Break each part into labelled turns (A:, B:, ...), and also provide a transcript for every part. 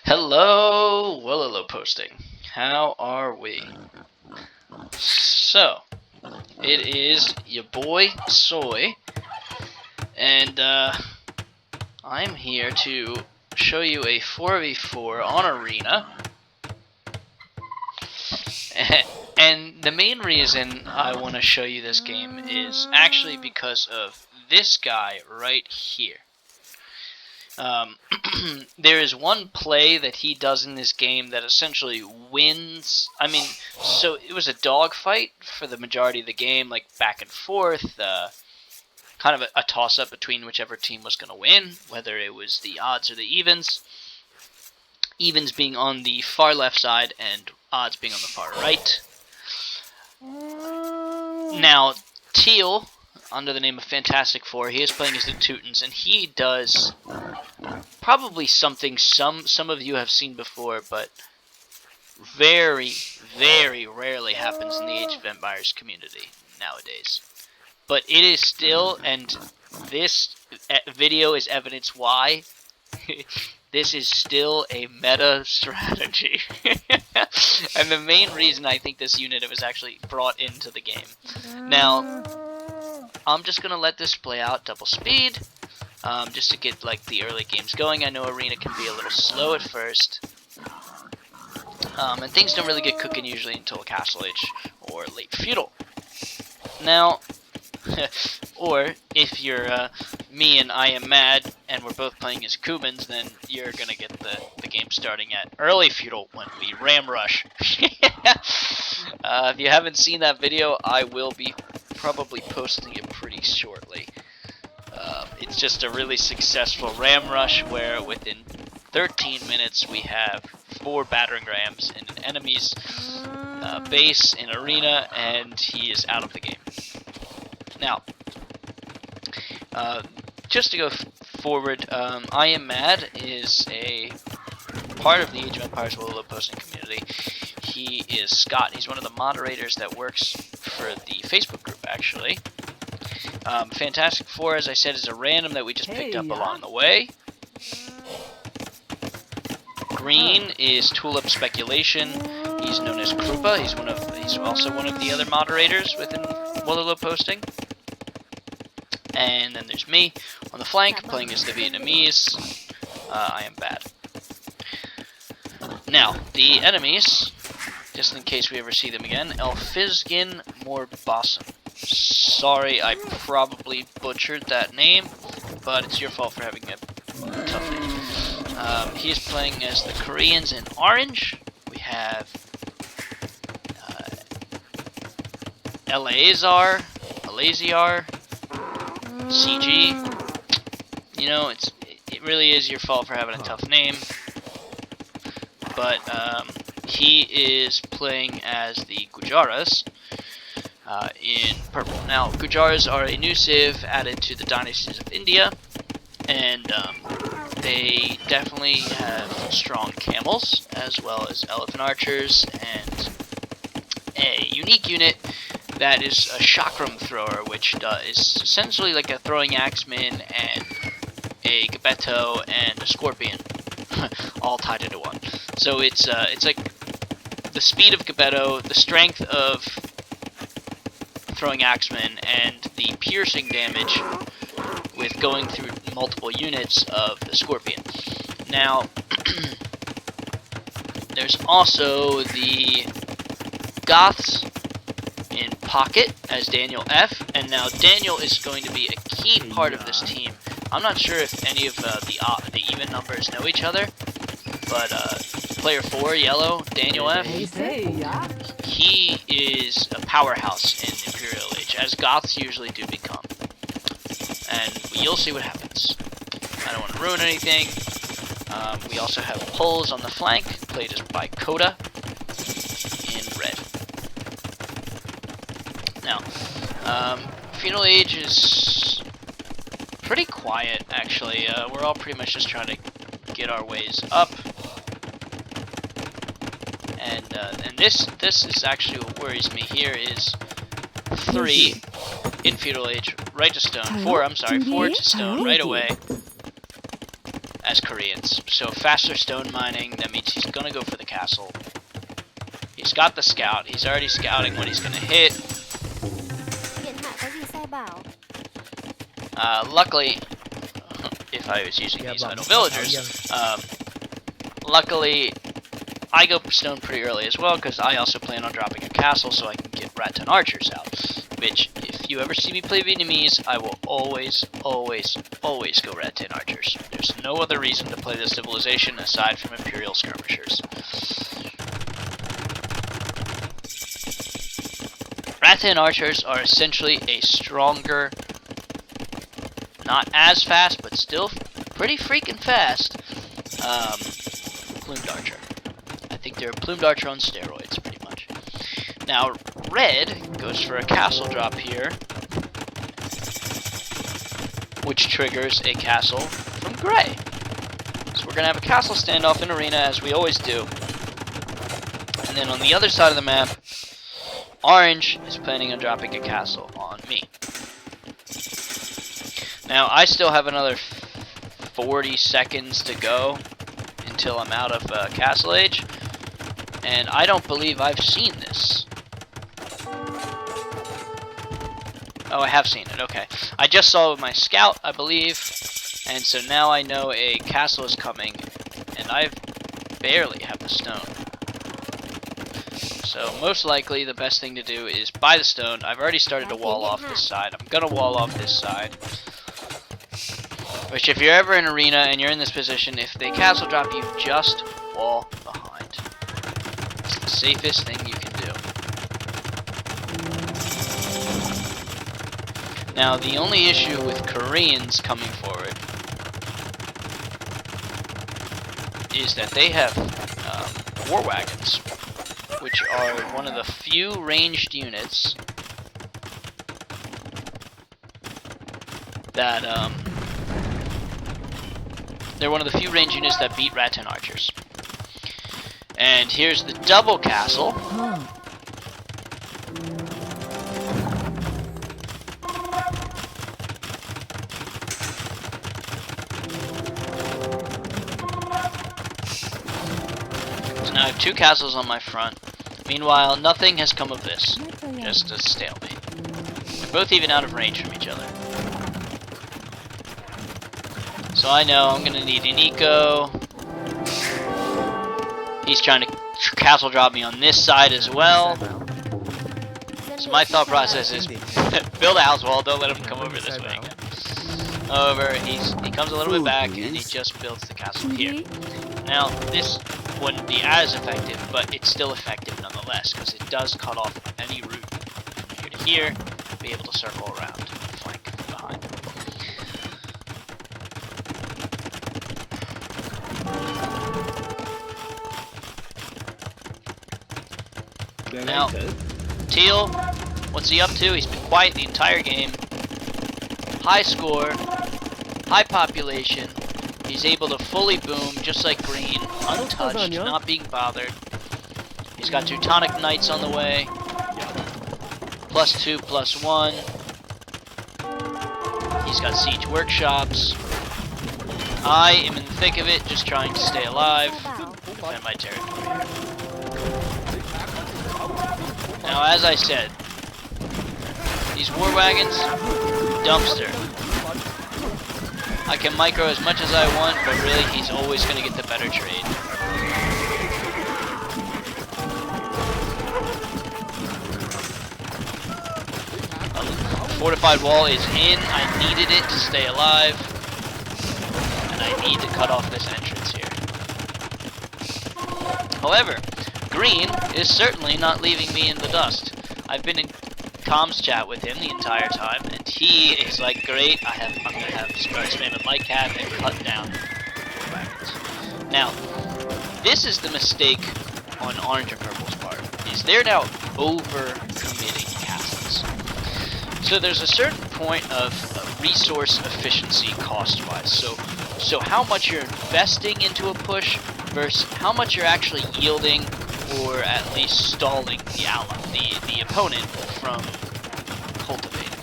A: Hello, Willalo posting. How are we? So, it is your boy Soy, and I'm here to show you a 4v4 on Arena. And the main reason I want to show you this game is actually because of this guy right here. There is one play that he does in this game that essentially wins. So it was a dogfight for the majority of the game, like back and forth, kind of a toss-up between whichever team was going to win, whether it was the odds or the evens. Evens being on the far left side and odds being on the far right. Now, Teal, under the name of Fantastic Four, he is playing as the Teutons, and he does probably something some of you have seen before, but very, very rarely happens in the Age of Empires community nowadays. But it is still, and this video is evidence why, this is still a meta strategy. And the main reason I think this unit was actually brought into the game. Now, I'm just going to let this play out double speed, just to get like the early games going. I know Arena can be a little slow at first, and things don't really get cooking usually until Castle Age or late Feudal. Now, or if you're me and I am mad and we're both playing as Cubans, then you're gonna get the game starting at early Feudal when we ram rush. If you haven't seen that video, I will be probably posting it pretty shortly. It's just a really successful ram rush where within 13 minutes we have 4 battering rams in an enemy's base in Arena, and he is out of the game. Now, just to go forward, I Am Mad is a part of the Age of Empires Willalo posting community. He is Scott. He's one of the moderators that works for the Facebook group, actually. Fantastic Four, as I said, is a random that we just picked up along the way. Green is Tulip Speculation. He's known as Krupa. He's also one of the other moderators within Willalo posting. And then there's me on the flank, playing as the Vietnamese. I Am Bad. Now, the enemies, just in case we ever see them again, Elfizgin Morbossum. Sorry, I probably butchered that name, but it's your fault for having a tough name. He is playing as the Koreans in orange. We have Eleazar, CG. You know, it really is your fault for having a tough name. But he is playing as the Gujaras in purple. Now, Gujaras are a new civ added to the dynasties of India, and they definitely have strong camels, as well as elephant archers, and a unique unit that is a chakram thrower, which is essentially like a throwing axeman and a Geppetto and a scorpion, all tied into one. So it's like the speed of Geppetto, the strength of throwing axeman, and the piercing damage with going through multiple units of the scorpion. Now, there's also the Goths in pocket as Daniel F, and now Daniel is going to be a key part of this team. I'm not sure if any of the even numbers know each other, but player 4, yellow, Daniel F, he is a powerhouse in Imperial Age, as Goths usually do become. And you'll see what happens. I don't want to ruin anything. We also have Pulls on the flank, played by Coda in red. Now, Feudal Age is pretty quiet, actually. We're all pretty much just trying to get our ways up. And this is actually what worries me here is 3 in Feudal Age, right to stone. 4 to stone right away. as Koreans. So faster stone mining, that means he's gonna go for the castle. He's got the scout. He's already scouting what he's gonna hit. Luckily, if I was using these idle villagers, luckily I go stone pretty early as well, because I also plan on dropping a castle so I can get rat 10 archers out. Which, if you ever see me play Vietnamese, I will always, always, always go rat 10 archers. There's no other reason to play this civilization aside from Imperial skirmishers. Rat 10 archers are essentially a stronger, not as fast, but still pretty freaking fast, plumed archer. I think they're a plumed archer on steroids, pretty much. Now, red goes for a castle drop here, which triggers a castle from gray. So we're going to have a castle standoff in arena, as we always do. And then on the other side of the map, orange is planning on dropping a castle on me. Now, I still have another 40 seconds to go until I'm out of castle age, and I don't believe I've seen this. Oh, I have seen it, okay. I just saw it with my scout, I believe, and so now I know a castle is coming, and I barely have the stone. So most likely the best thing to do is buy the stone. I've already started to wall off this side. I'm gonna wall off this side. Which, if you're ever in arena and you're in this position, if they castle drop you, just wall behind. It's the safest thing you can do. Now, the only issue with Koreans coming forward is that they have war wagons, which are one of the few ranged units that they're one of the few ranged units that beat rat 10 archers. And here's the double castle. So now I have two castles on my front. Meanwhile, nothing has come of this. Just a stalemate. They're both even out of range from each other. So I know I'm gonna need an eco. He's trying to castle drop me on this side as well. So my thought process is build a house wall, don't let him come over this way again. However, he comes a little bit back and he just builds the castle here. Now, this wouldn't be as effective, but it's still effective nonetheless, because it does cut off any route here to here, be able to circle around, flank behind. Now, Teal, what's he up to? He's been quiet the entire game. High score, high population. He's able to fully boom, just like green, untouched, not being bothered. He's got Teutonic Knights on the way. +2, +1. He's got siege workshops. I am in the thick of it, just trying to stay alive, defend my territory here. Now, as I said, these war wagons, dumpster. I can micro as much as I want, but really he's always going to get the better trade. Fortified wall is in. I needed it to stay alive, and I need to cut off this entrance here. However, green is certainly not leaving me in the dust. I've been in comms chat with him the entire time, and he is like, great, I'm gonna have start spamming light cap and cut down wagons. Now, this is the mistake on orange and purple's part, is they're now over committing castles. So there's a certain point of resource efficiency cost-wise. So how much you're investing into a push versus how much you're actually yielding, or at least stalling the opponent from cultivating.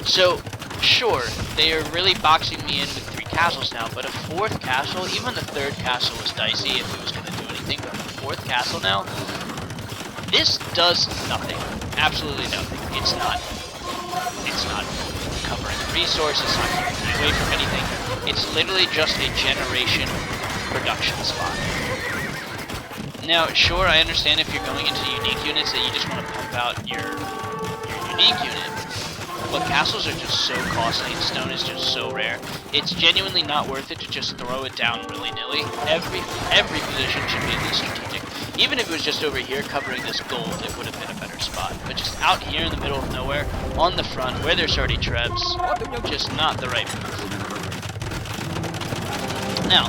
A: So, sure, they are really boxing me in with 3 3 castles now, but a 4th castle, even the 3rd castle was dicey if it was going to do anything, but the 4th castle now, this does nothing. Absolutely nothing. It's not covering a resource, it's not keeping me away from anything. It's literally just a generation production spot. Now, sure, I understand if you're going into unique units that you just want to pump out your unique unit, but castles are just so costly and stone is just so rare. It's genuinely not worth it to just throw it down willy-nilly. Every position should be at least strategic. Even if it was just over here covering this gold, it would have been a better spot. But just out here in the middle of nowhere, on the front, where there's already trebs, just not the right move. Now,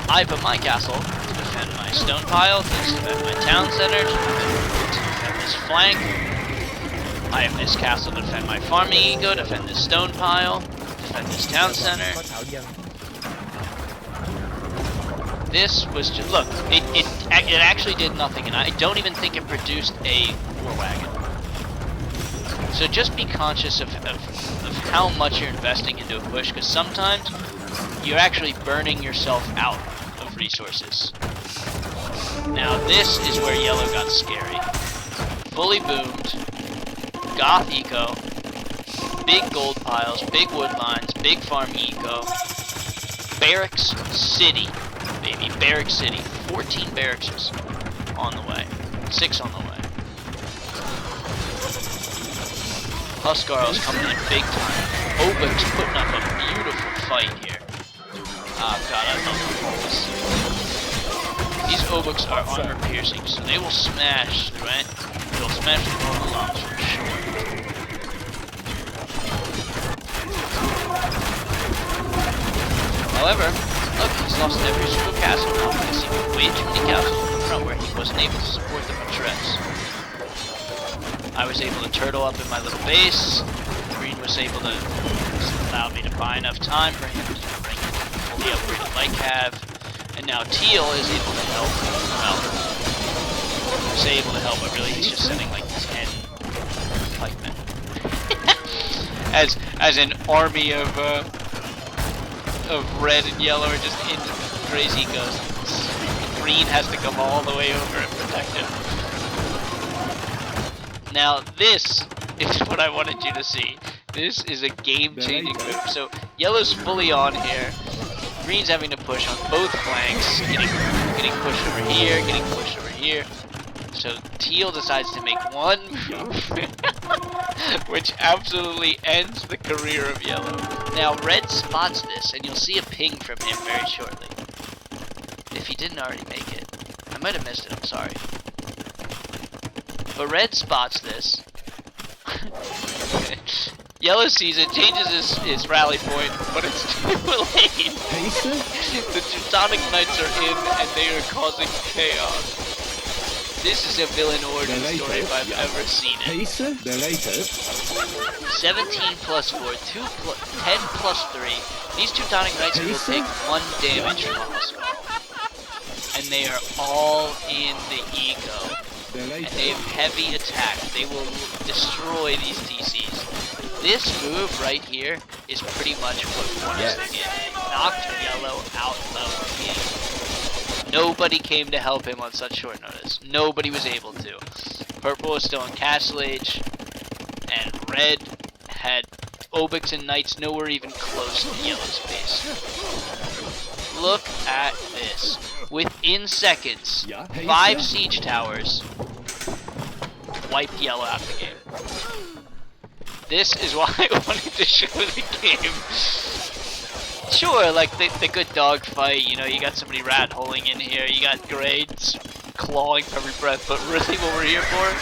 A: I put my castle to defend my stone pile, to defend my town center, to defend this flank. I have this castle to defend my farming eco, defend this stone pile, defend this town center. This was just, look, it actually did nothing, and I don't even think it produced a war wagon. So just be conscious of how much you're investing into a push, because sometimes you're actually burning yourself out of resources. Now this is where yellow got scary. Fully boomed, goth eco, big gold piles, big wood lines, big farm eco, barracks city, baby, barracks city. 14 barracks on the way, 6 on the way. Huskarl's coming in big time. Obek's putting up a beautiful fight here. Oh god, I love this. These Obeks are armor piercing, so they will smash, right? They'll smash the normal lungs for sure. However, look, he's lost every single castle now because he put way too many castles in the front where he wasn't able to support them with treads. I was able to turtle up in my little base. Green was able to allow me to buy enough time for him to bring in fully upgraded light cav. And now Teal is able to help. Well, he's able to help, but really he's just sending like 10 pikemen. as an army of red and yellow are just in crazy ghosts. Green has to come all the way over and protect him. Now this is what I wanted you to see. This is a game-changing move. So yellow's fully on here. Green's having to push on both flanks, getting pushed over here, getting pushed over here. So Teal decides to make one move, which absolutely ends the career of yellow. Now red spots this, and you'll see a ping from him very shortly. If he didn't already make it. I might have missed it, I'm sorry. But red spots this. Yellow sees it, changes his rally point, but it's too late. The Teutonic Knights are in, and they are causing chaos. This is a villain origin story if I've ever seen it. 17 plus 4, 10 plus 3. These Teutonic Knights will take 1 damage from us. And they are all in the eco. And they have heavy attack. They will destroy these TCs. This move right here is pretty much what won us the game. Knocked yellow out of the game. Nobody came to help him on such short notice. Nobody was able to. Purple is still in Castle Age, and red had Obeks and Knights nowhere even close to yellow's base. Look at this. Within seconds, 5 siege towers wiped yellow out of the game. This is why I wanted to show the game. Sure, like the good dog fight, you know, you got somebody rat holing in here, you got grades clawing for every breath, but really what we're here for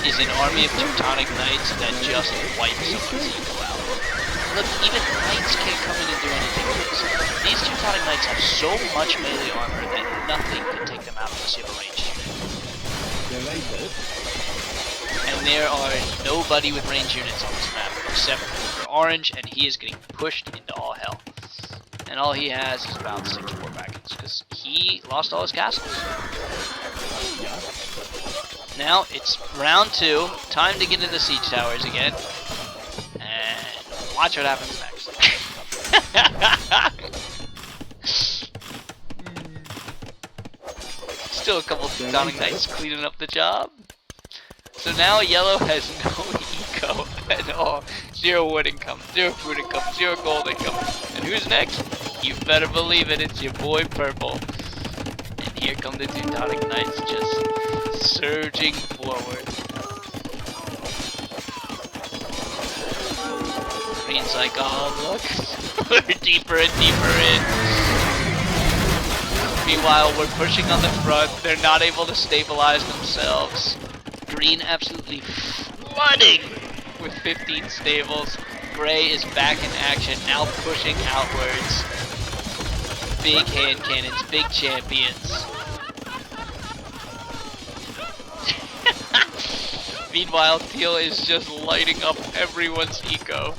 A: is an army of Teutonic Knights that just wipe someone's eco out. Look, even Knights can't come in and do anything to this. These Teutonic Knights have so much melee armor that nothing can take them out unless you have a ranged unit. And there are nobody with ranged units on this map except for Orange, and he is getting pushed into all hell. And all he has is about 6 war wagons, because he lost all his castles. Now it's round 2, time to get into the siege towers again, and watch what happens next. Still a couple Teutonic Knights cleaning up the job. So now yellow has no eco at all. 0 wood income, 0 food income, 0 gold income. And who's next? You better believe it, it's your boy purple. And here come the Teutonic Knights just surging forward. Green's like, oh look, we're deeper and deeper in. Meanwhile, we're pushing on the front, they're not able to stabilize themselves. Green absolutely flooding with 15 stables. Gray is back in action, now pushing outwards. Big hand cannons, big champions. Meanwhile, Teal is just lighting up everyone's eco.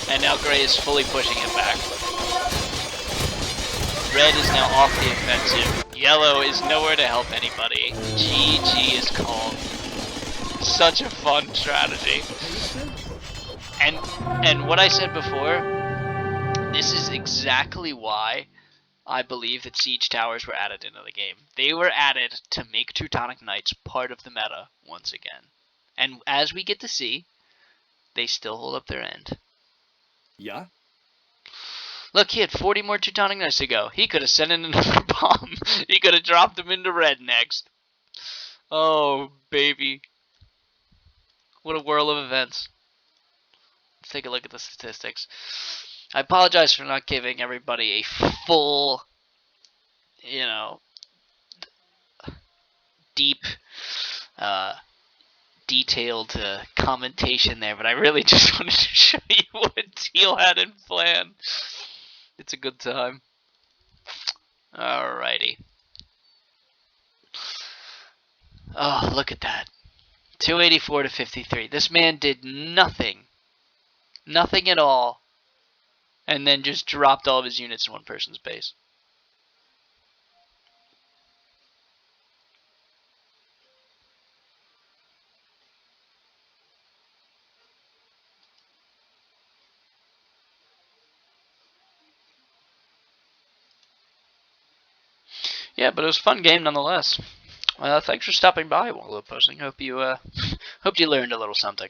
A: And now Gray is fully pushing it back. Red is now off the offensive. Yellow is nowhere to help anybody. GG is called. Such a fun strategy. And what I said before, this is exactly why I believe that siege towers were added into the game. They were added to make Teutonic Knights part of the meta once again. And as we get to see, they still hold up their end.
B: Yeah.
A: Look, he had 40 more Teutonic Knights to go. He could have sent in another bomb. He could have dropped him into red next. Oh, baby. What a whirl of events. Let's take a look at the statistics. I apologize for not giving everybody a full, deep, detailed commentation there, but I really just wanted to show you what Teal had in plan. It's a good time. Alrighty. Oh, look at that. 284 to 53. This man did nothing. Nothing at all. And then just dropped all of his units in one person's base. Yeah, but it was a fun game nonetheless. Thanks for stopping by while we were posting. Hope you learned a little something.